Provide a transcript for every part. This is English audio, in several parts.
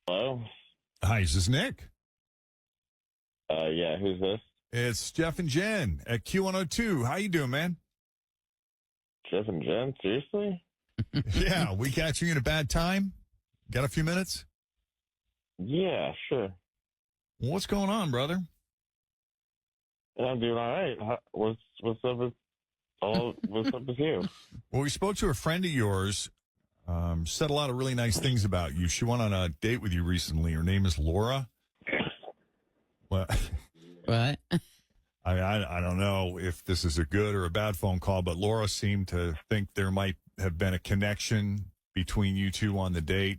Hello? Hi, is this Nick? Yeah, who's this? It's Jeff and Jen at Q102. How you doing, man? Jeff and Jen? Seriously? Yeah, we catching you at a bad time? Got a few minutes? Yeah, sure. What's going on, brother? I'm doing all right. What's up with what's up with you? Well, we spoke to a friend of yours, said a lot of really nice things about you. She went on a date with you recently. Her name is Laura. Well, What? I don't know if this is a good or a bad phone call, but Laura seemed to think there might have been a connection between you two on the date.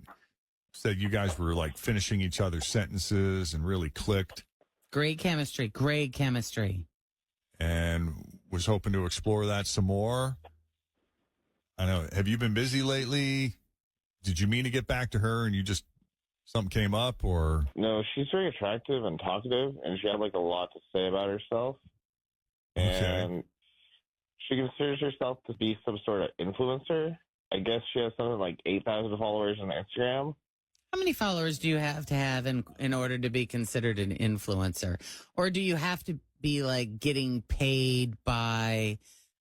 Said you guys were like finishing each other's sentences and really clicked. Great chemistry. Great chemistry. And was hoping to explore that some more. I know. Have you been busy lately? Did you mean to get back to her and you just something came up, or? No, she's very attractive and talkative, and she had like a lot to say about herself. And she considers herself to be some sort of influencer. I guess she has something like 8,000 followers on Instagram. How many followers do you have to have in order to be considered an influencer? Or do you have to be like getting paid by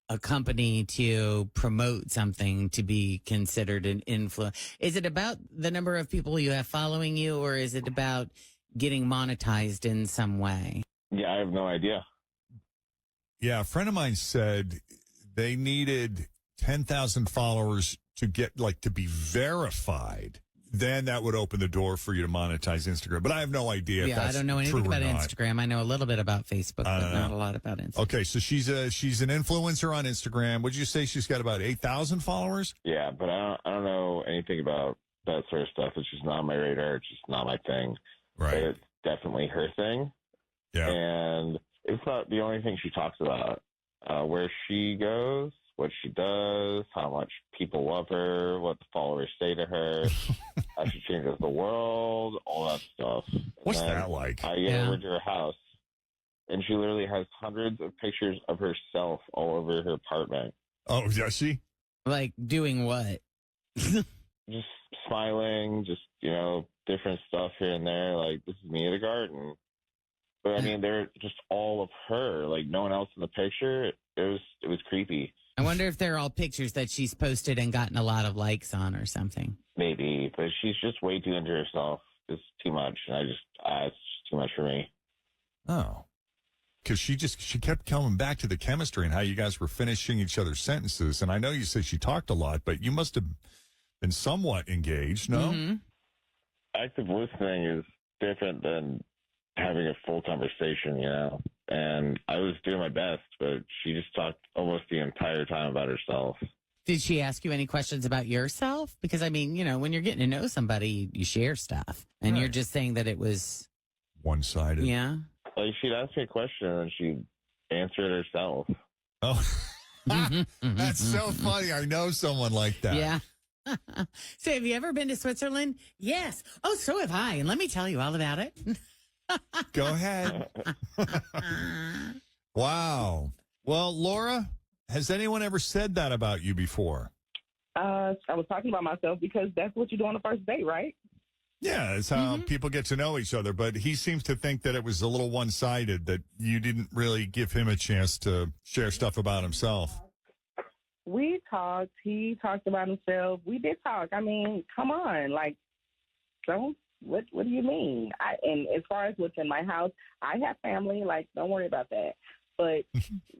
a company to promote something to be considered an influencer? Is it about the number of people you have following you, or is it about getting monetized in some way? Yeah, I have no idea. Yeah, a friend of mine said they needed 10,000 followers to get like to be verified. Then that would open the door for you to monetize Instagram. But I have no idea if Yeah, that's I don't know anything true or about not. Instagram. I know a little bit about Facebook, but not a lot about Instagram. Okay, so she's an influencer on Instagram. Would you say she's got about 8,000 followers? Yeah, but I don't know anything about that sort of stuff. It's just not on my radar. It's just not my thing. Right. But it's definitely her thing. Yeah. And it's not the only thing she talks about. Where she goes, what she does, how much people love her, what the followers say to her, how she changes the world, all that stuff. What's And then that like? I get over to her house, and she literally has hundreds of pictures of herself all over her apartment. Oh, does she? Like doing what? Just smiling, just, different stuff here and there. Like, this is me at a garden. But, I mean, they're just all of her. Like, no one else in the picture. It was creepy. I wonder if they're all pictures that she's posted and gotten a lot of likes on or something. Maybe, but she's just way too into herself. It's too much. And it's just too much for me. Oh. Because she kept coming back to the chemistry and how you guys were finishing each other's sentences. And I know you said she talked a lot, but you must have been somewhat engaged, no? Mm-hmm. Active listening is different than having a full conversation, And I was doing my best, but she just talked almost the entire time about herself. Did she ask you any questions about yourself? Because, I mean, when you're getting to know somebody, you share stuff. And Right. you're just saying that it was... One-sided. Yeah. Like, she'd ask me a question, and she'd answer it herself. Oh. That's so funny. I know someone like that. Yeah. So have you ever been to Switzerland? Yes. Oh, so have I. And let me tell you all about it. Go ahead. Wow. Well, Laura, has anyone ever said that about you before? I was talking about myself because that's what you do on the first date, right? Yeah, it's how people get to know each other. But he seems to think that it was a little one-sided, that you didn't really give him a chance to share stuff about himself. We talked. He talked about himself. We did talk. I mean, come on. Like, what do you mean? And as far as what's in my house, I have family. Like, don't worry about that. But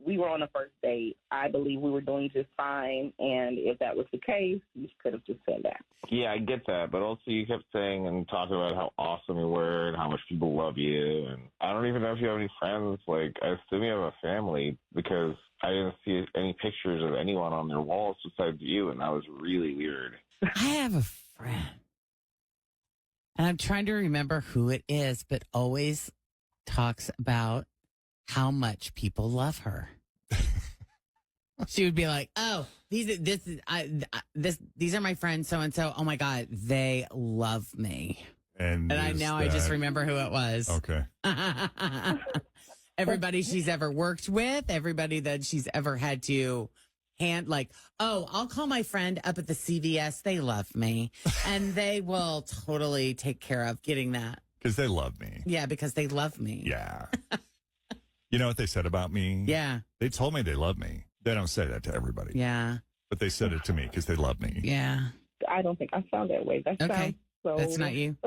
we were on the first date. I believe we were doing just fine. And if that was the case, you could have just said that. Yeah, I get that. But also you kept saying and talking about how awesome you were and how much people love you. And I don't even know if you have any friends. Like, I assume you have a family because I didn't see any pictures of anyone on their walls besides you. And that was really weird. I have a friend. And I'm trying to remember who it is, but always talks about how much people love her. She would be like, "Oh, these are my friends, so and so. Oh my God, they love me." And I just remember who it was. Okay. Everybody she's ever worked with, everybody that she's ever had to I'll call my friend up at the CVS. They love me. And they will totally take care of getting that. Because they love me. Yeah, because they love me. Yeah. You know what they said about me? Yeah. They told me they love me. They don't say that to everybody. Yeah. But they said it to me because they love me. Yeah. I don't think I sound that way. That Okay. sounds so... That's not you.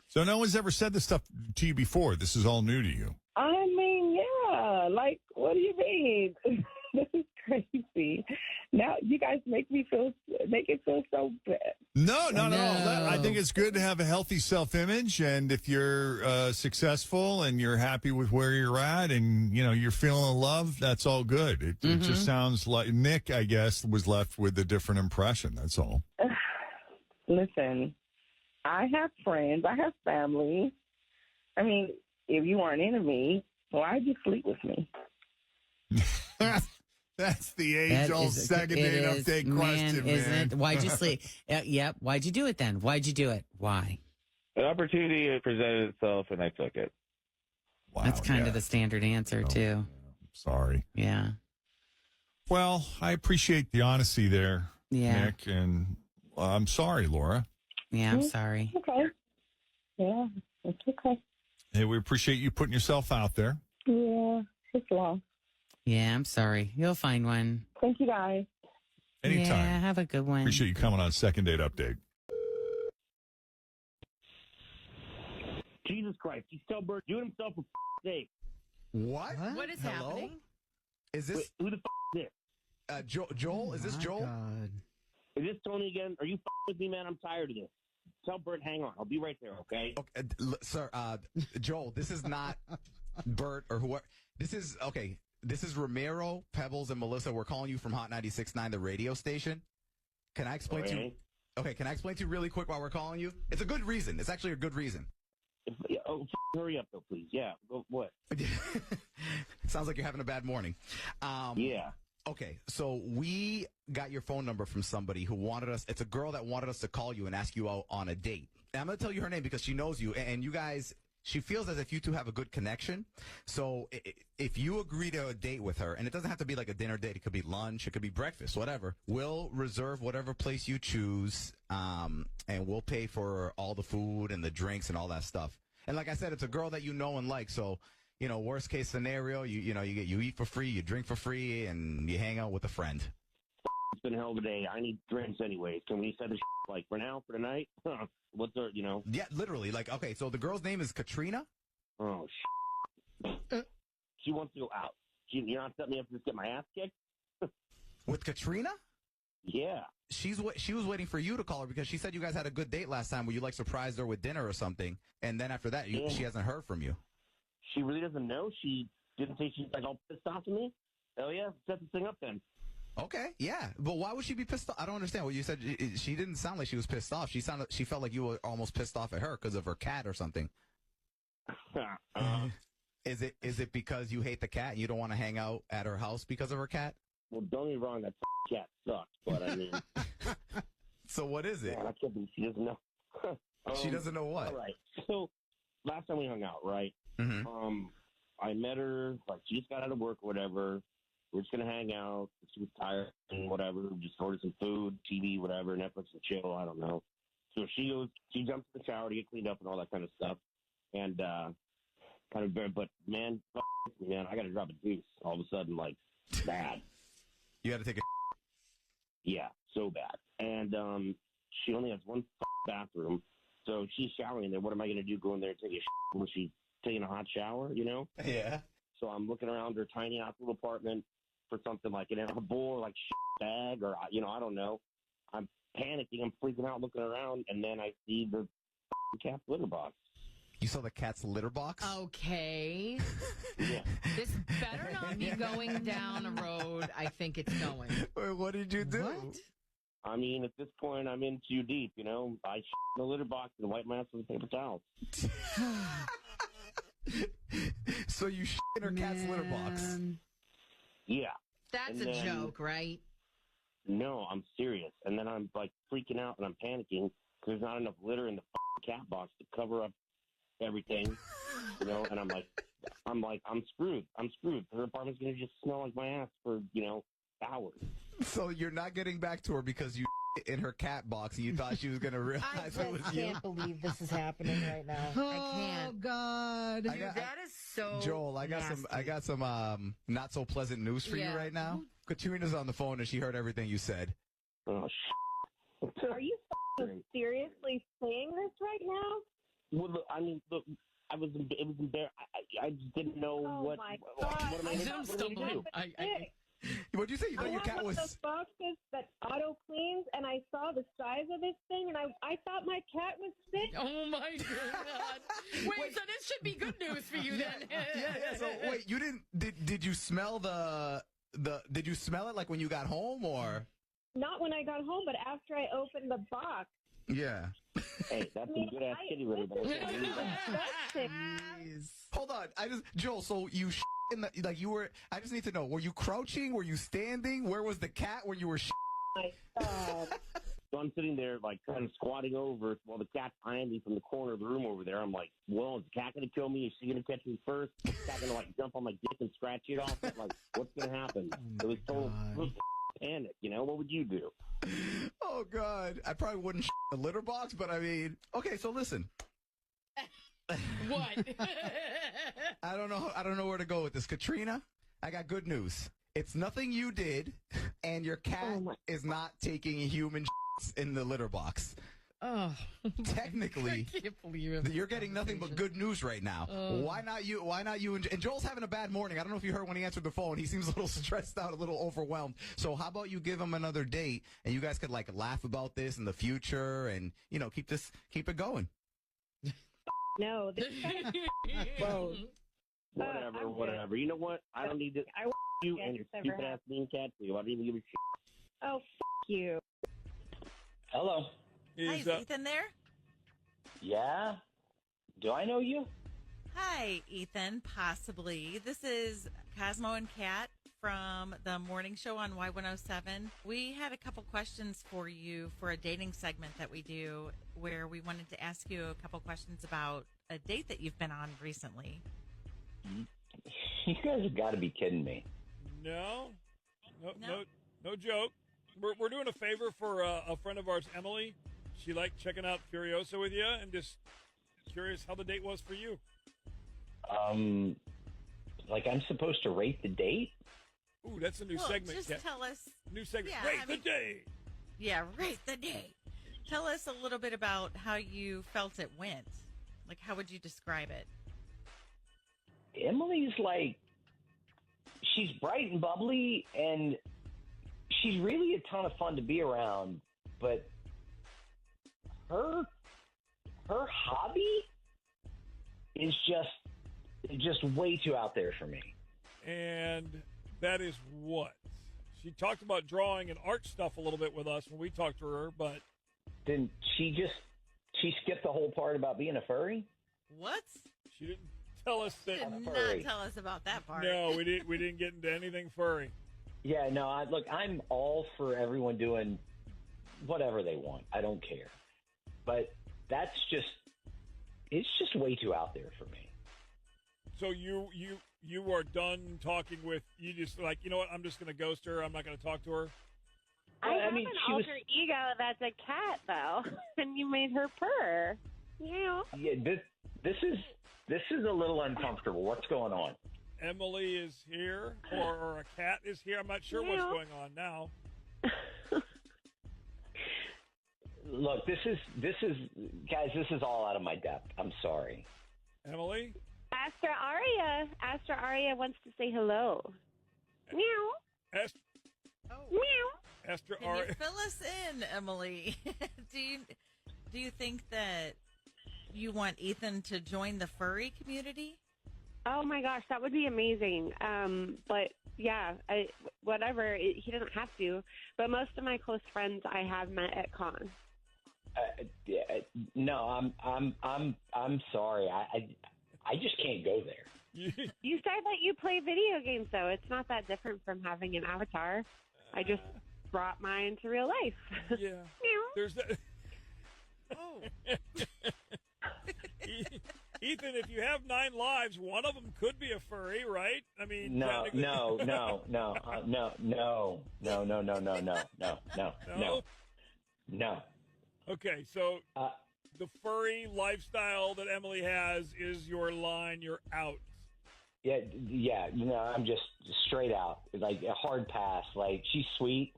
So no one's ever said this stuff to you before. This is all new to you. I mean, yeah. Like, what do you mean? This is crazy. Now you guys make it feel so bad. No, not at all. No. I think it's good to have a healthy self-image, and if you're successful and you're happy with where you're at, and you're feeling love, that's all good. It just sounds like Nick, I guess, was left with a different impression. That's all. Listen, I have friends. I have family. I mean, if you weren't into me, why'd you sleep with me? That's the age-old second date update question, man. Why'd you sleep? Yep. Why'd you do it then? Why'd you do it? Why? The opportunity presented itself, and I took it. Wow, That's kind of the standard answer, too. Sorry. Yeah. Well, I appreciate the honesty there, Yeah. Nick, and I'm sorry, Laura. Yeah, I'm sorry. Okay. Yeah, it's okay. Hey, we appreciate you putting yourself out there. Yeah, it's long. Yeah, I'm sorry. You'll find one. Thank you, guys. Anytime. Yeah, have a good one. Appreciate you coming on Second Date Update. Jesus Christ, he's still doing himself a sake. What? What is Hello? happening? Is this Wait, who the is this? Joel? Is this Joel? God. Is this Tony again? Are you with me, man? I'm tired of this. Tell Bert, hang on. I'll be right there, okay? Okay, sir, Joel, this is not Bert or whoever. This is, okay, this is Ramiro, Pebbles, and Melissa. We're calling you from Hot 96.9, the radio station. Can I explain to you? Okay, can I explain to you really quick why we're calling you? It's a good reason. It's actually a good reason. Hurry up, though, please. Yeah, what? Sounds like you're having a bad morning. Yeah. Okay, so we got your phone number from somebody who wanted us. It's a girl that wanted us to call you and ask you out on a date. And I'm going to tell you her name because she knows you, and you guys, she feels as if you two have a good connection. So if you agree to a date with her, and it doesn't have to be like a dinner date, it could be lunch, it could be breakfast, whatever. We'll reserve whatever place you choose, and we'll pay for all the food and the drinks and all that stuff. And like I said, it's a girl that you know and like, so worst case scenario, you eat for free, you drink for free, and you hang out with a friend. It's been a hell of a day. I need drinks anyways. Can we set this like for now, for tonight? What's the, Yeah, literally. Like, okay, so the girl's name is Katrina? Oh, she wants to go out. You're not setting me up to just get my ass kicked? With Katrina? Yeah. She was waiting for you to call her because she said you guys had a good date last time where you like surprised her with dinner or something, and then after that, she hasn't heard from you. She really doesn't know. She didn't say she's like all pissed off at me. Hell yeah, set this thing up then. Okay, yeah, but why would she be pissed off? I don't understand what you said. She didn't sound like she was pissed off. She felt like you were almost pissed off at her because of her cat or something. Is it because you hate the cat and you don't want to hang out at her house because of her cat? Well, don't get me wrong, that cat sucks, but I mean. So what is it? Man, I can't believe she doesn't know. She doesn't know what? All right. So last time we hung out, right? Mm-hmm. I met her, like she just got out of work or whatever. We're just gonna hang out. She was tired and whatever. Just order some food, TV, whatever, Netflix and chill. I don't know. So she jumps in the shower to get cleaned up and all that kind of stuff. And but man, I got to drop a deuce all of a sudden, like bad. You had to take a. Yeah, so bad. And she only has one bathroom, so she's showering there. What am I going to do? Go in there and take a when she's taking a hot shower? Yeah. So I'm looking around her tiny ass little apartment for something like a bowl or like bag or I don't know. I'm panicking. I'm freaking out, looking around, and then I see the cat's litter box. You saw the cat's litter box? Okay. Yeah. This better not be going down a road I think it's going. Wait, what did you do? What? I mean, at this point, I'm in too deep, I the litter box and wipe my ass with a paper towel. So you in her cat's litter box? Yeah. That's And a then- joke, right? No, I'm serious. And then I'm like freaking out and I'm panicking because there's not enough litter in the cat box to cover up everything, and I'm screwed. Her apartment's going to just smell like my ass for, hours. So you're not getting back to her because you in her cat box and you thought she was going to I realize it was just you? can't believe this is happening right now. I can't. Oh God, I got- that is so. Joel, I got some not so pleasant news for you Yeah. right now. Katrina's on the phone and she heard everything you said. Oh, Are you seriously saying this right now? Well, look, I mean, look, it was embarrassing. I just didn't know Oh what. my What God. am I I'm gonna still do? moving. What'd you say? You I thought your have cat one was... of those boxes that auto cleans, and I saw the size of this thing, and I thought my cat was sick. Oh my God! Wait, so this should be good news for you then? Yeah. So wait, you didn't? Did you smell the? Did you smell it like when you got home or? Not when I got home, but after I opened the box. Yeah. Hey, that's a good ass kitty litter. But I can't believe that. That's sick. Hold on. Joel. So you in the like you were? I just need to know. Were you crouching? Were you standing? Where was the cat when you were? My God. So I'm sitting there, like, kind of squatting over while the cat's behind me from the corner of the room over there. I'm like, well, is the cat going to kill me? Is she going to catch me first? Is the cat going to, like, jump on my dick and scratch it off? I'm like, what's going to happen? It was total panic, you know? What would you do? Oh God! I probably wouldn't the litter box, but I mean, okay. So listen. What? I don't know where to go with this. Katrina, I got good news. It's nothing you did, and your cat is not taking human in the litter box. Oh, Technically, I can't believe it. you're getting nothing but good news right now. Why not you? Why not you? And Joel's having a bad morning. I don't know if you heard when he answered the phone. He seems a little stressed out, a little overwhelmed. So how about you give him another date, and you guys could like laugh about this in the future, and keep it going. No, this Well, I'm whatever. good. You know what? I don't need to. I want You it and your never stupid ass mean cat too. I don't even give a shit. Oh, you. Hello. Hi, is Ethan there? Yeah? Do I know you? Hi, Ethan. Possibly. This is Cosmo and Kat from the morning show on Y107. We had a couple questions for you for a dating segment that we do where we wanted to ask you a couple questions about a date that you've been on recently. You guys have got to be kidding me. No No. joke. We're doing a favor for a friend of ours, Emily. She liked checking out Furiosa with you, and just curious how the date was for you. Like I'm supposed to rate the date? Ooh, that's a new Well, segment. just Kat. tell us. New segment. Yeah, Rate I the mean- date. Yeah, rate the date. Tell us a little bit about how you felt it went. Like, how would you describe it? Emily's like, she's bright and bubbly, and she's really a ton of fun to be around, but her hobby is just way too out there for me. And that is what? She talked about drawing and art stuff a little bit with us when we talked to her, but... Then she skipped the whole part about being a furry? What? She didn't tell us that... Did not furry. tell us about that part. No, we didn't get into anything furry. Yeah, no, look, I'm all for everyone doing whatever they want. I don't care. But it's just way too out there for me. So you are done talking with... You just like, you know what, I'm just going to ghost her. I'm not going to talk to her. I have mean, an she was- alter ego that's a cat, though, and you made her purr. Yeah. Yeah, this is a little uncomfortable. What's going on? Emily is here, or a cat is here. I'm not sure what's going on now. Look, this is guys, this is all out of my depth. I'm sorry. Emily? Astra Aria wants to say hello. Meow. Meow. Esther Can you fill us in, Emily? Do you think that you want Ethan to join the furry community? Oh my gosh, that would be amazing. But yeah, whatever. He doesn't have to. But most of my close friends I have met at cons. No, I'm sorry. I just can't go there. You said that you play video games, though. It's not that different from having an avatar. I just brought mine to real life. Yeah. There's that. Oh. Ethan, Ethan, if you have 9 lives, one of them could be a furry, right? I mean, No. Okay, so the furry lifestyle that Emily has is your line. You're out. Yeah. I'm just straight out, like a hard pass. Like, she's sweet.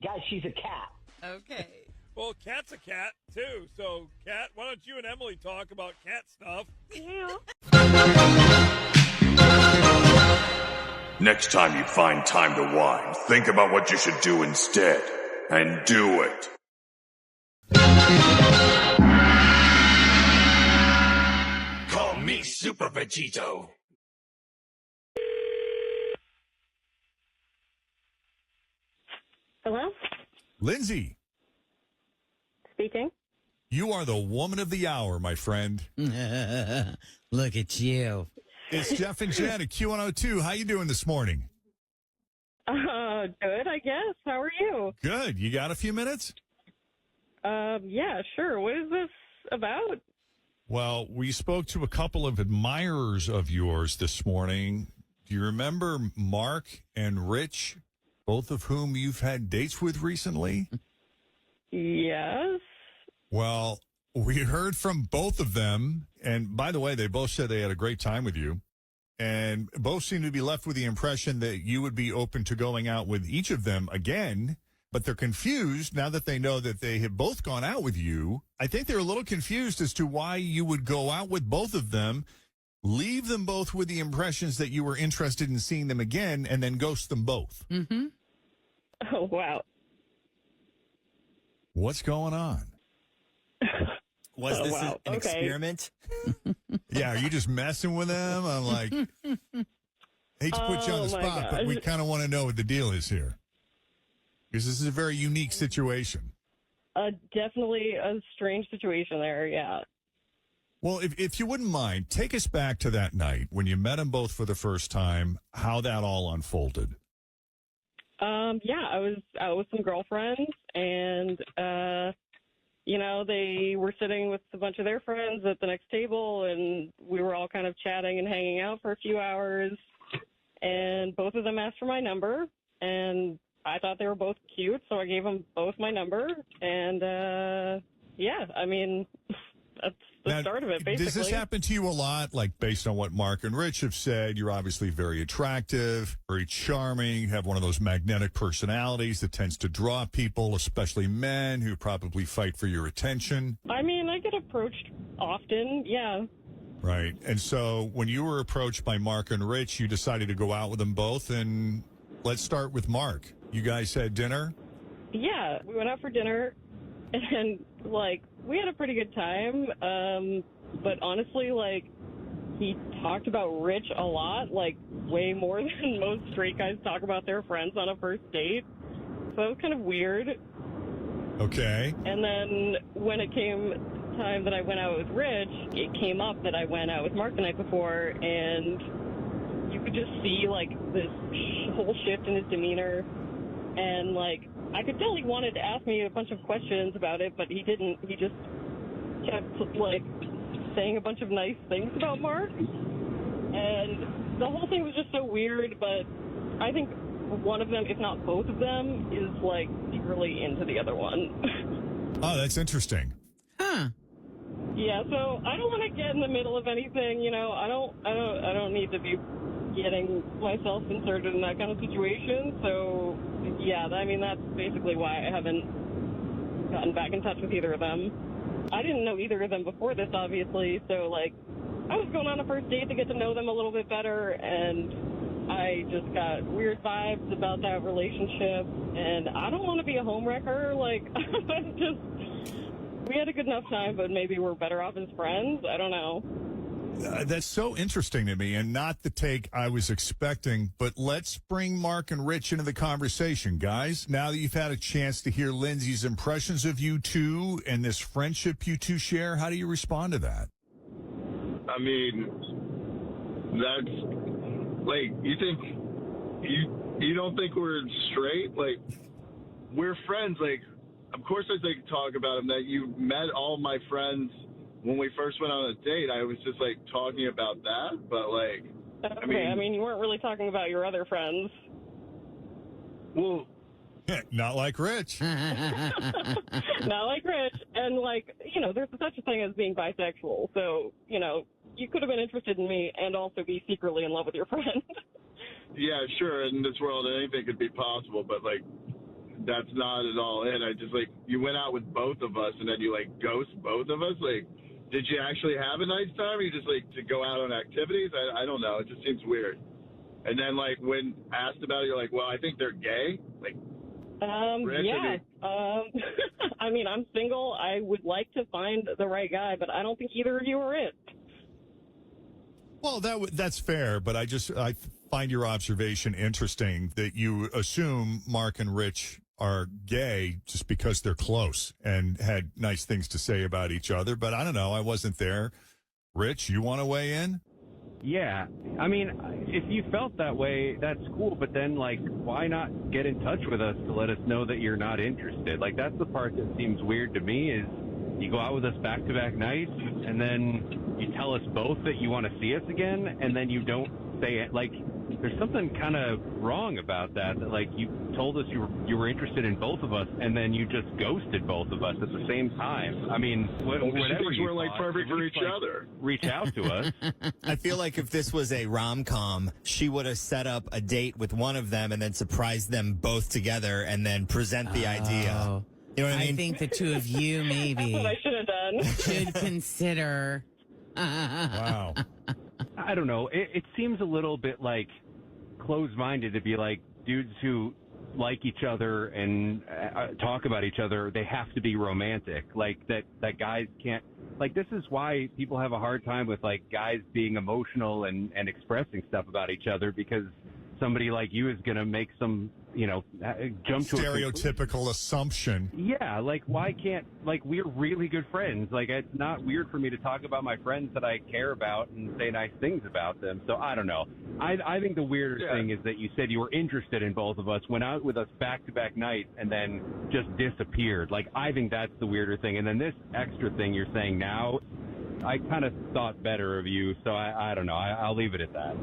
Guys, she's a cat. Okay. Well, Cat's a cat, too. So, Cat, why don't you and Emily talk about cat stuff? Yeah. Next time you find time to whine, think about what you should do instead. And do it. Call me Super Vegito. Hello? Lindsay, Speaking. you are the woman of the hour, my friend. Look at you. It's Jeff and Jen at Q102. How you doing this morning? Good, I guess. How are you? Good. You got a few minutes? Yeah, sure. What is this about? Well, we spoke to a couple of admirers of yours this morning. Do you remember Mark and Rich, both of whom you've had dates with recently? Yes. Well, we heard from both of them. And by the way, they both said they had a great time with you. And both seem to be left with the impression that you would be open to going out with each of them again. But they're confused now that they know that they have both gone out with you. I think they're a little confused as to why you would go out with both of them, leave them both with the impressions that you were interested in seeing them again, and then ghost them both. Mm-hmm. Oh, wow. What's going on? Was this wow. an Okay. experiment? Yeah, are you just messing with them? I'm like, hate to put you on the Oh, my spot, but we gosh. kind of want to know what the deal is here. Because this is a very unique situation. Definitely a strange situation there, yeah. Well, if you wouldn't mind, take us back to that night when you met them both for the first time, how that all unfolded. Yeah, I was out with some girlfriends, and, they were sitting with a bunch of their friends at the next table, and we were all kind of chatting and hanging out for a few hours, and both of them asked for my number, and I thought they were both cute, so I gave them both my number, and, yeah, I mean, that's the start of it, basically. Does this happen to you a lot? Like, based on what Mark and Rich have said, you're obviously very attractive, very charming, you have one of those magnetic personalities that tends to draw people, especially men who probably fight for your attention. I mean, I get approached often, yeah. Right. And so when you were approached by Mark and Rich, you decided to go out with them both. And let's start with Mark. You guys had dinner? Yeah, we went out for dinner, and, we had a pretty good time, but honestly, he talked about Rich a lot, way more than most straight guys talk about their friends on a first date, so it was kind of weird. Okay. And then when it came time that I went out with Rich, it came up that I went out with Mark the night before, and you could just see, this whole shift in his demeanor, and, I could tell he wanted to ask me a bunch of questions about it, but he didn't. He just kept, saying a bunch of nice things about Mark. And the whole thing was just so weird, but I think one of them, if not both of them, is, secretly into the other one. Oh, that's interesting. Huh. Yeah, so I don't want to get in the middle of anything, I don't need to be getting myself inserted in that kind of situation, so yeah, I mean, that's basically why I haven't gotten back in touch with either of them. I didn't know either of them before this, obviously, so, I was going on a first date to get to know them a little bit better, and I just got weird vibes about that relationship, and I don't want to be a homewrecker, we had a good enough time, but maybe we're better off as friends, I don't know. That's so interesting to me, and not the take I was expecting, but let's bring Mark and Rich into the conversation, guys. Now that you've had a chance to hear Lindsay's impressions of you two and this friendship you two share, how do you respond to that? I mean, that's, you think, you don't think we're straight? We're friends. Of course I'd talk about him, that you met all my friends when we first went on a date, I was just like talking about that, but like, Okay, I mean, you weren't really talking about your other friends. Well, not like Rich. Not like Rich. And, like, you know, there's such a thing as being bisexual. So, you know, you could have been interested in me and also be secretly in love with your friend. yeah, sure. In this world, anything could be possible, but like, that's not at all it. I just like, you went out with both of us and then you like ghost both of us. Like, did you actually have a nice time or you just like to go out on activities? I don't know. It just seems weird. And then like when asked about it, you're like, well, I think they're gay. Like, Rich, yeah. I mean, I'm single. I would like to find the right guy, but I don't think either of you are it. Well, that's fair, but I find your observation interesting that you assume Mark and Rich are gay just because they're close and had nice things to say about each other. But I don't know. I wasn't there. Rich, you want to weigh in? Yeah. I mean, if you felt that way, that's cool. But then, like, why not get in touch with us to let us know that you're not interested? Like, that's the part that seems weird to me is you go out with us back-to-back nights, and then you tell us both that you want to see us again, and then you don't say it. Like, there's something kind of wrong about that, like, you told us you were interested in both of us, and then you just ghosted both of us at the same time. I mean, whatever you we're like thought, perfect for each like, other. Reach out to us. I feel like if this was a rom-com, she would have set up a date with one of them and then surprised them both together and then present the idea. You know what I mean? I think the two of you maybe That's what I should have done. should consider. Wow. I don't know. It seems a little bit like closed-minded to be like dudes who like each other and talk about each other. They have to be romantic. Like that guys can't. Like this is why people have a hard time with like guys being emotional and expressing stuff about each other because somebody like you is going to make some, you know, jump to a stereotypical assumption. Yeah, like why can't, like we're really good friends. Like it's not weird for me to talk about my friends that I care about and say nice things about them. So I don't know. I think the weirder thing is that you said you were interested in both of us, went out with us back-to-back nights, and then just disappeared. Like I think that's the weirder thing. And then this extra thing you're saying now, I kind of thought better of you. So I don't know. I'll leave it at that.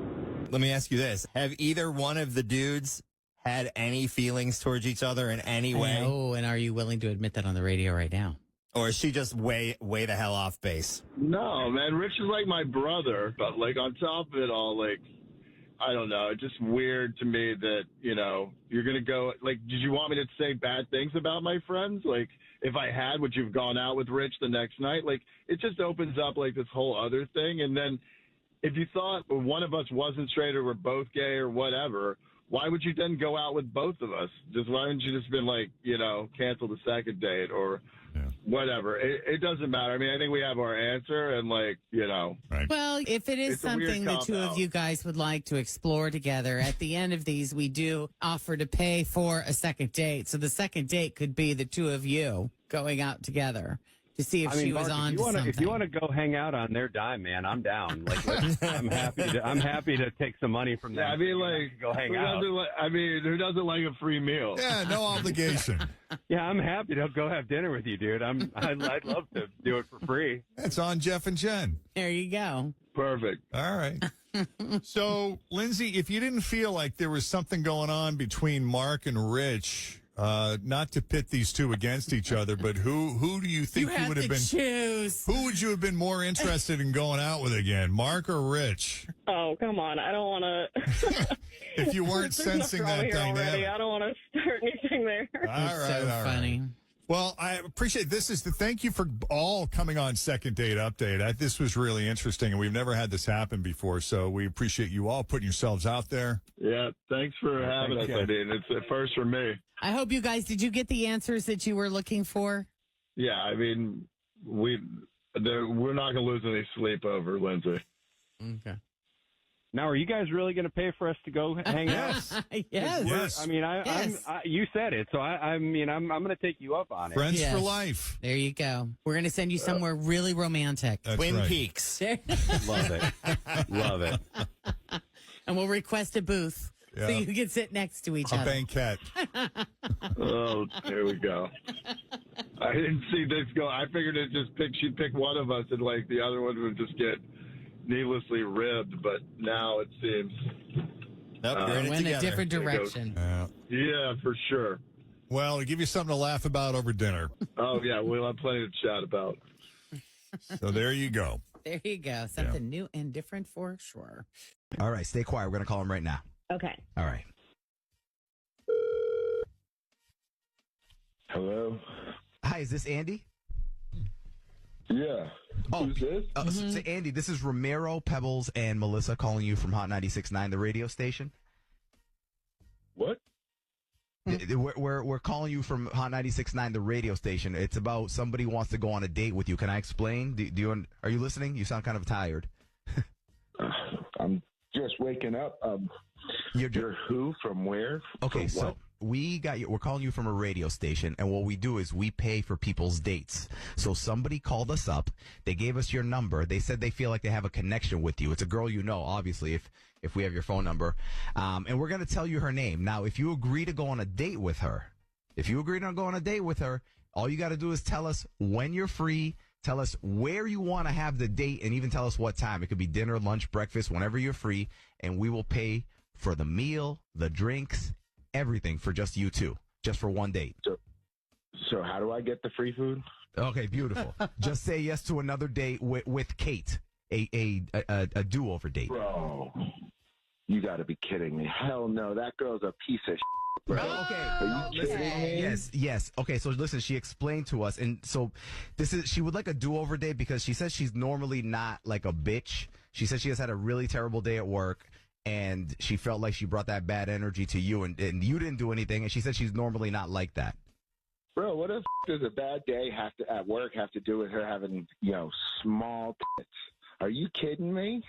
Let me ask you this. Have either one of the dudes had any feelings towards each other in any way? Oh, and are you willing to admit that on the radio right now? Or is she just way the hell off base? No, man. Rich is like my brother, but like on top of it all, like, I don't know. It's just weird to me that, you know, you're going to go, like, did you want me to say bad things about my friends? Like, if I had, would you have gone out with Rich the next night? Like, it just opens up like this whole other thing. And then if you thought one of us wasn't straight or we're both gay or whatever, why would you then go out with both of us? Just why wouldn't you just been like, you know, cancel the second date or whatever? It doesn't matter. I mean, I think we have our answer and like, you know. Right. Well, if it is It's a weird something the two cop-out. of you guys would like to explore together, at the end of these, we do offer to pay for a second date. So the second date could be the two of you going out together to see if she was Mark, on to something. If you want to go hang out on their dime, man, I'm down. Like, I'm happy to take some money from them. Yeah, I mean, like, go hang who out. doesn't like, I mean, who doesn't like a free meal? Yeah, no obligation. Yeah, I'm happy to go have dinner with you, dude. I'd love to do it for free. That's on Jeff and Jen. There you go. Perfect. All right. So, Lindsay, if you didn't feel like there was something going on between Mark and Rich, not to pit these two against each other, but who do you think You have would have to been? choose. Who would you have been more interested in going out with again, Mark or Rich? Oh, come on. I don't want to. If you weren't sensing that here already. dynamic. I don't want to start anything there. All right. Funny. Well, I appreciate thank you for all coming on Second Date Update. This was really interesting, and we've never had this happen before, so we appreciate you all putting yourselves out there. Yeah, thanks for having us. I mean, it's a first for me. I hope you guys, did you get the answers that you were looking for? Yeah, I mean, we're not going to lose any sleep over Lindsay. Okay. Now, are you guys really going to pay for us to go hang out? Yes. I mean, you said it, so I mean, I'm going to take you up on it. Friends for life. There you go. We're going to send you somewhere really romantic. That's Twin right. Peaks. Love it. Love it. And we'll request a booth so Yeah. you can sit next to each A other. banquet. Oh, there we go. I didn't see this go. I figured she'd pick one of us and like the other one would just get needlessly ribbed, but now it seems went a different direction. Yeah, for sure. Well, to give you something to laugh about over dinner. Oh yeah, we'll have plenty to chat about. So there you go. There you go. Something new and different for sure. All right, stay quiet. We're going to call him right now. Okay. All right. Hello. Hi, is this Andy? Yeah. Who's this? So Andy, this is Ramiro, Pebbles, and Melissa calling you from Hot 96.9, the radio station. What? We're calling you from Hot 96.9, the radio station. It's about somebody wants to go on a date with you. Can I explain? Are you listening? You sound kind of tired. I'm just waking up. You're who? From where? Okay, From so what? we're calling you from a radio station, and what we do is we pay for people's dates. So somebody called us up. They gave us your number. They said they feel like they have a connection with you. It's a girl you know, obviously, if we have your phone number. And we're going to tell you her name. Now, if you agree to go on a date with her, all you got to do is tell us when you're free, tell us where you want to have the date, and even tell us what time. It could be dinner, lunch, breakfast, whenever you're free, and we will pay for the meal, the drinks, everything for just you two, just for one date. So how do I get the free food? Okay, beautiful. Just say yes to another date with Kate, a do-over date. Bro, you got to be kidding me. Hell no, that girl's a piece of shit, bro. Okay. Are you kidding me? Yes. Okay, so listen, she explained to us, and so she would like a do-over date because she says she's normally not like a bitch. She says she has had a really terrible day at work, and she felt like she brought that bad energy to you, and you didn't do anything, and she said she's normally not like that. Bro, what if does a bad day at work have to do with her having, small tits? Are you kidding me?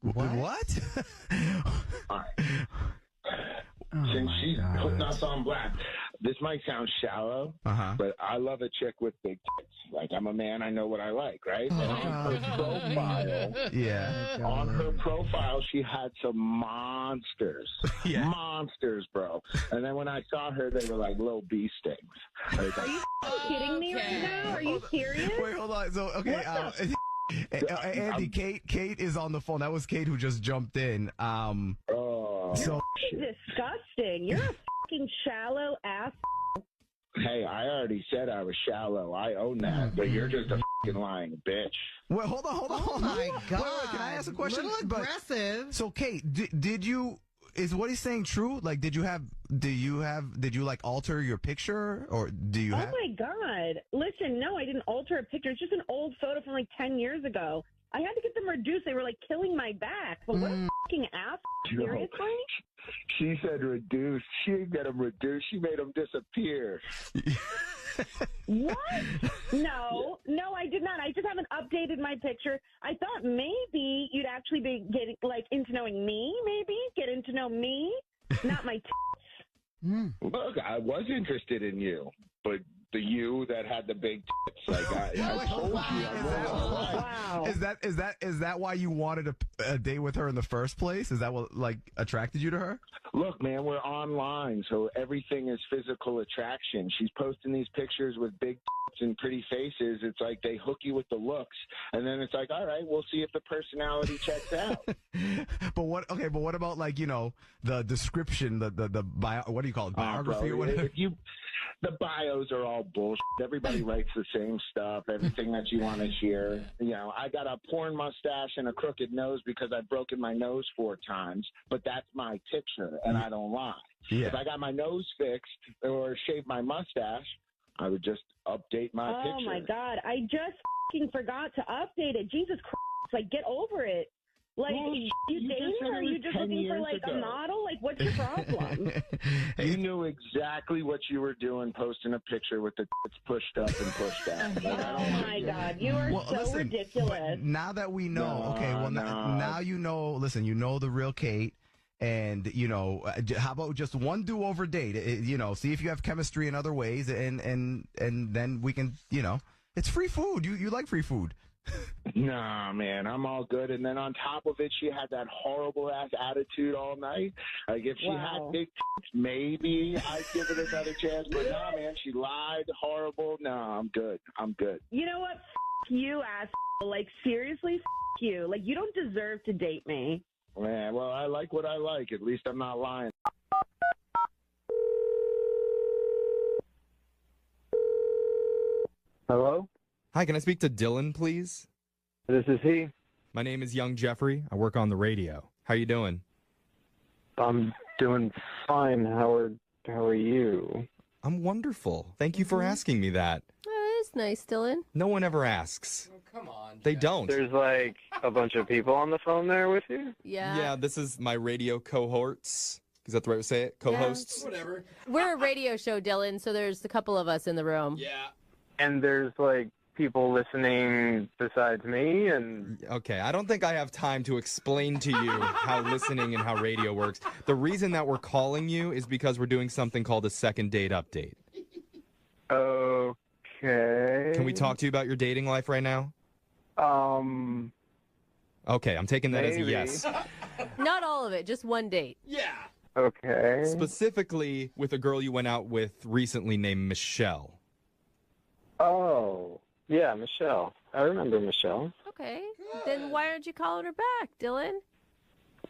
What? All right. Since she's putting us on blast, this might sound shallow, but I love a chick with big tits. Like, I'm a man, I know what I like, right? And on her profile, she had some monsters. Monsters, bro. And then when I saw her, they were like little bee stings. Like, Are you kidding me right now? Are you serious? Wait, hold on. So, okay, Andy, Kate is on the phone. That was Kate who just jumped in. You're disgusting. You're a fucking shallow ass. Hey, I already said I was shallow. I own that. But you're just a fucking lying bitch. Well, hold on. Oh my God. Wait, can I ask a question? A little aggressive. So, Kate, did you? Is what he's saying true? Like, did you like alter your picture, or do you? Oh my God! Listen, no, I didn't alter a picture. It's just an old photo from like 10 years ago. I had to get them reduced. They were like killing my back. But what a fucking ass! Seriously? She said reduced. She didn't get them reduced. She made them disappear. What? No, I did not. I just haven't updated my picture. I thought maybe you'd actually be getting into knowing me. Maybe get into know me, not my tits. Look, I was interested in you, but the you that had the big tits, like I told you. Wow. Is that why you wanted a date with her in the first place? Is that what attracted you to her? Look, man, we're online, so everything is physical attraction. She's posting these pictures with big tits and pretty faces. It's like they hook you with the looks, and then it's like, all right, we'll see if the personality checks out. But what about the description, the bio, what do you call it, biography or whatever? The bios are all bullshit. Everybody writes the same stuff, everything that you want to hear. I got a porn mustache and a crooked nose because I've broken my nose 4 times, but that's my picture, and I don't lie. Yeah. If I got my nose fixed or shaved my mustache, I would just update my picture. Oh, my God. I just fucking forgot to update it. Jesus Christ. Get over it. You dating, or are you just looking for a model? What's your problem? You knew exactly what you were doing, posting a picture with the tits pushed up and pushed down. Oh my God, you are so ridiculous. Now that we know, now you know. Listen, you know the real Kate, and how about just one do-over date? See if you have chemistry in other ways, and then we can. It's free food. You like free food. Nah, man, I'm all good. And then on top of it, she had that horrible ass attitude all night. Like if she had big tits, maybe I'd give it another chance. But nah, man, she lied. Horrible. Nah, I'm good. I'm good. You know what? F you, asshole. Like seriously, f you. Like you don't deserve to date me. Man, well, I like what I like. At least I'm not lying. Hello? Hi, can I speak to Dylan, please? This is he. My name is Young Jeffrey. I work on the radio. How you doing? I'm doing fine. How are you? I'm wonderful. Thank you for asking me that. It's nice, Dylan. No one ever asks. Come on. They don't. There's like a bunch of people on the phone there with you? Yeah. Yeah, this is my radio cohorts. Is that the right way to say it? Co-hosts? Whatever. We're a radio show, Dylan, so there's a couple of us in the room. Yeah. And there's like people listening besides me and Okay, I don't think I have time to explain to you how listening and how radio works. The reason that we're calling you is because we're doing something called a second date update. Okay. Can we talk to you about your dating life right now? Okay, I'm taking that as a maybe. yes. Not all of it, just one date. Yeah. Okay. Specifically with a girl you went out with recently named Michelle. Oh, yeah, Michelle. I remember Michelle. Okay. Then why aren't you calling her back, Dylan?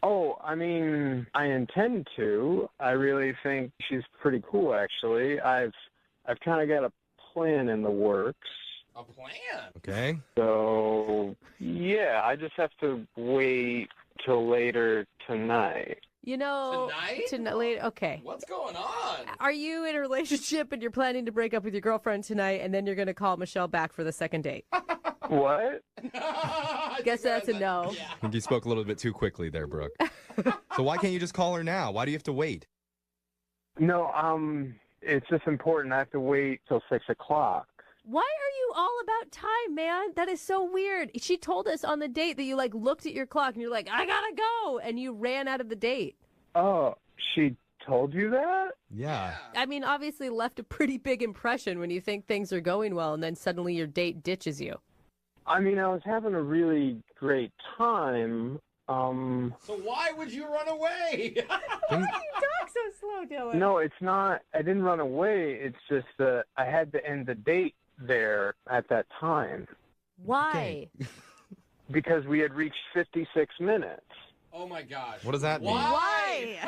Oh, I mean, I intend to. I really think she's pretty cool, actually. I've kind of got a plan in the works. A plan? Okay. So, yeah, I just have to wait till later tonight. You know, tonight? Okay. What's going on? Are you in a relationship and you're planning to break up with your girlfriend tonight and then you're going to call Michelle back for the second date? What? Guess that's a no. I think you spoke a little bit too quickly there, Brooke. So why can't you just call her now? Why do you have to wait? No, it's just important. I have to wait till 6 o'clock. Why are you all about time, man? That is so weird. She told us on the date that you like looked at your clock and you're like, I gotta go, and you ran out of the date. Oh, she told you that? Yeah. I mean, obviously left a pretty big impression when you think things are going well and then suddenly your date ditches you. I mean, I was having a really great time. So why would you run away? Why do you talk so slow, Dylan? No, it's not. I didn't run away. It's just that I had to end the date there at that time. Why? Because we had reached 56 minutes. Oh my gosh. What does that mean? Why?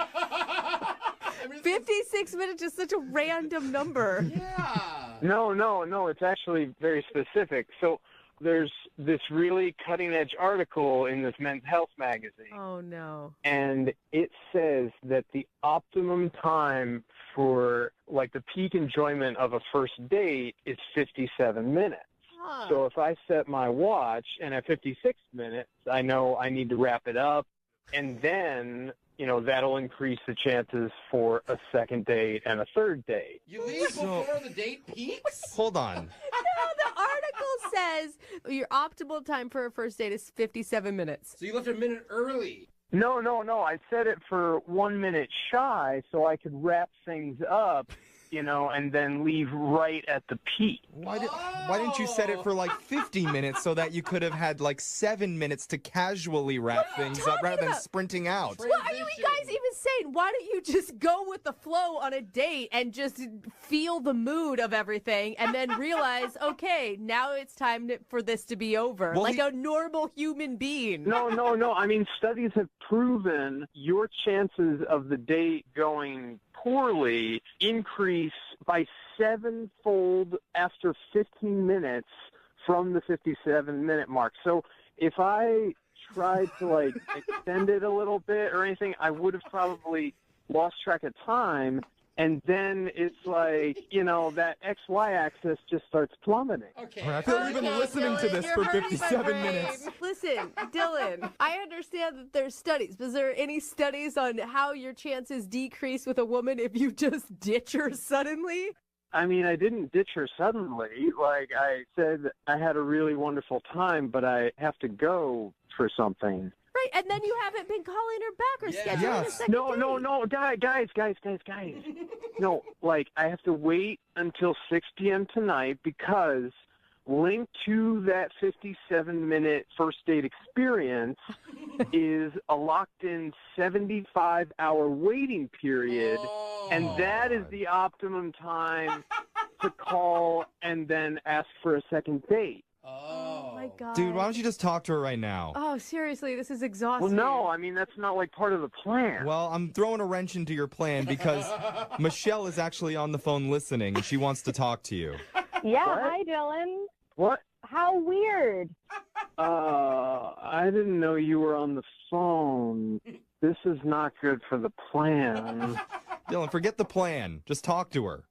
56 minutes is such a random number. Yeah. No. It's actually very specific. So there's this really cutting-edge article in this men's health magazine. Oh, no. And it says that the optimum time for, like, the peak enjoyment of a first date is 57 minutes. Huh. So if I set my watch and at 56 minutes, I know I need to wrap it up, and then, you know, that'll increase the chances for a second date and a third date. You leave before the date peaks? Hold on. No, the article says your optimal time for a first date is 57 minutes. So you left a minute early. No. I set it for 1 minute shy so I could wrap things up, you know, and then leave right at the peak. Why didn't you set it for like 50 minutes so that you could have had like 7 minutes to casually wrap things up rather than sprinting out? What are you guys even saying? Why don't you just go with the flow on a date and just feel the mood of everything and then realize, okay, now it's time for this to be over, Well, like a normal human being? No. I mean, studies have proven your chances of the date going poorly increase by 7-fold after 15 minutes from the 57-minute mark. So if I tried to, like, extend it a little bit or anything, I would have probably lost track of time. And then it's like, you know, that XY axis just starts plummeting. Okay. I feel like we've been listening to this for 57 minutes. Listen, Dylan, I understand that there's studies. But is there any studies on how your chances decrease with a woman if you just ditch her suddenly? I mean, I didn't ditch her suddenly. Like I said, I had a really wonderful time, but I have to go for something. Right, and then you haven't been calling her back or scheduling a second date. No, guys. No, like, I have to wait until 6 p.m. tonight because linked to that 57-minute first date experience is a locked-in 75-hour waiting period, and that is the optimum time to call and then ask for a second date. Oh my God. Dude, why don't you just talk to her right now? Oh, seriously, this is exhausting. Well, no, I mean, that's not like part of the plan. Well, I'm throwing a wrench into your plan because Michelle is actually on the phone listening and she wants to talk to you. Yeah, What? hi, Dylan. What? How weird. I didn't know you were on the phone. This is not good for the plan. Dylan, forget the plan. Just talk to her.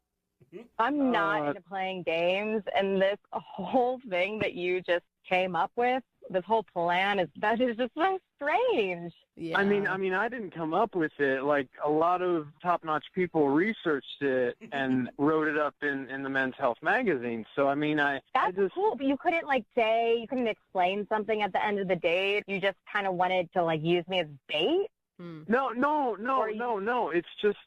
I'm not into playing games, and this whole thing that you just came up with, this whole plan, that is just so strange. Yeah. I mean, I didn't come up with it. Like, a lot of top-notch people researched it and wrote it up in the Men's Health magazine. So, I mean, That's cool, but you couldn't, you couldn't explain something at the end of the date? You just kind of wanted to, use me as bait? No. It's just,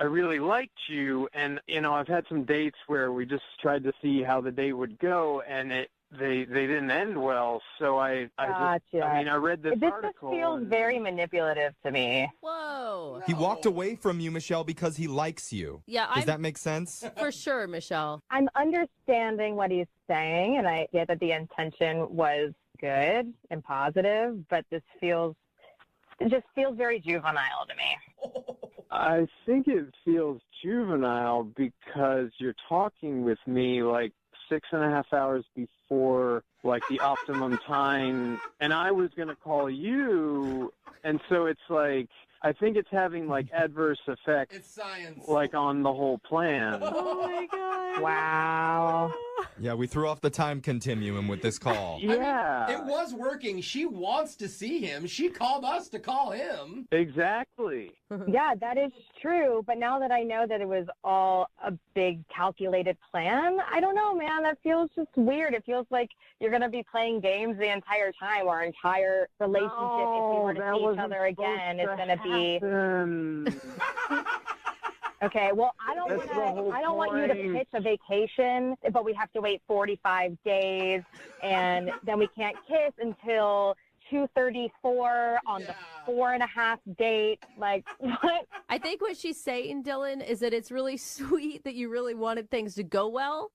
I really liked you, and, I've had some dates where we just tried to see how the date would go, and they didn't end well, so I read this article. This feels very manipulative to me. Whoa. He walked away from you, Michelle, because he likes you. Yeah, Does that make sense? For sure, Michelle. I'm understanding what he's saying, and I get that the intention was good and positive, but it just feels very juvenile to me. I think it feels juvenile because you're talking with me 6.5 hours before the optimum time, and I was going to call you, and so it's I think it's having adverse effects. It's science. On the whole plan. Oh my God. Wow. Yeah, we threw off the time continuum with this call. Yeah. I mean, it was working. She wants to see him. She called us to call him. Exactly. Yeah, that is true. But now that I know that it was all a big calculated plan, I don't know, man. That feels just weird. It feels like you're going to be playing games the entire time. Our entire relationship, if we were to see each other again, is going to be... Okay, well, I don't want you to pitch a vacation, but we have to wait 45 days, and then we can't kiss until 2:34 on the 4.5 date. What? I think what she's saying, Dylan, is that it's really sweet that you really wanted things to go well,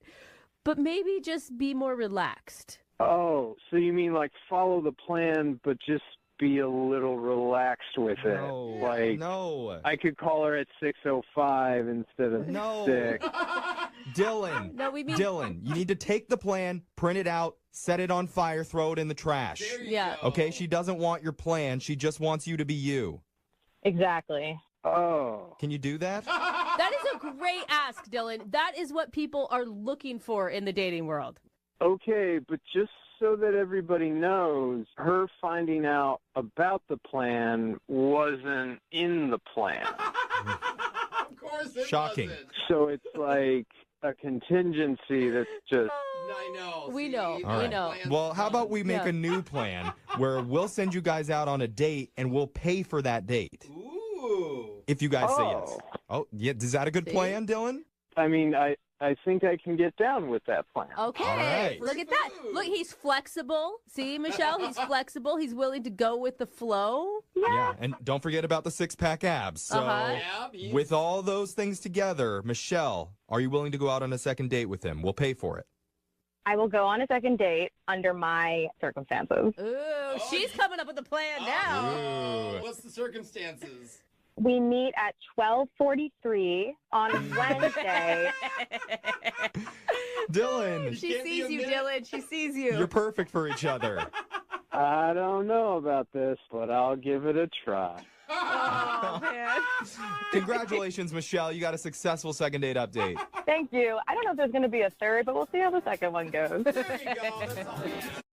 but maybe just be more relaxed. Oh, so you mean follow the plan, but just be a little relaxed with it. No. I could call her at 6:05 instead of 6. Dylan. No, we mean Dylan, you need to take the plan, print it out, set it on fire, throw it in the trash. Yeah. Okay, she doesn't want your plan. She just wants you to be you. Exactly. Oh. Can you do that? That is a great ask, Dylan. That is what people are looking for in the dating world. Okay, but just so that everybody knows, her finding out about the plan wasn't in the plan. Of course it Shocking. wasn't. So it's a contingency that's just... I know. We know. All right. We know. Well, how about we make Yeah. a new plan where we'll send you guys out on a date and we'll pay for that date. Ooh. If you guys say yes. Oh, yeah. Is that a good plan, Dylan? I mean, I think I can get down with that plan. Okay. All right. Look at that. Look, he's flexible. See, Michelle? He's flexible. He's willing to go with the flow. Yeah. And don't forget about the 6-pack abs. So Uh-huh. with all those things together, Michelle, are you willing to go out on a second date with him? We'll pay for it. I will go on a second date under my circumstances. Ooh, she's coming up with a plan now. Ooh. What's the circumstances? We meet at 12:43 on Wednesday. Dylan, She sees you, Dylan. She sees you. you're perfect for each other. I don't know about this, but I'll give it a try. Oh, man. Congratulations, Michelle. You got a successful second date update. Thank you. I don't know if there's going to be a third, but we'll see how the second one goes. There you go. That's all.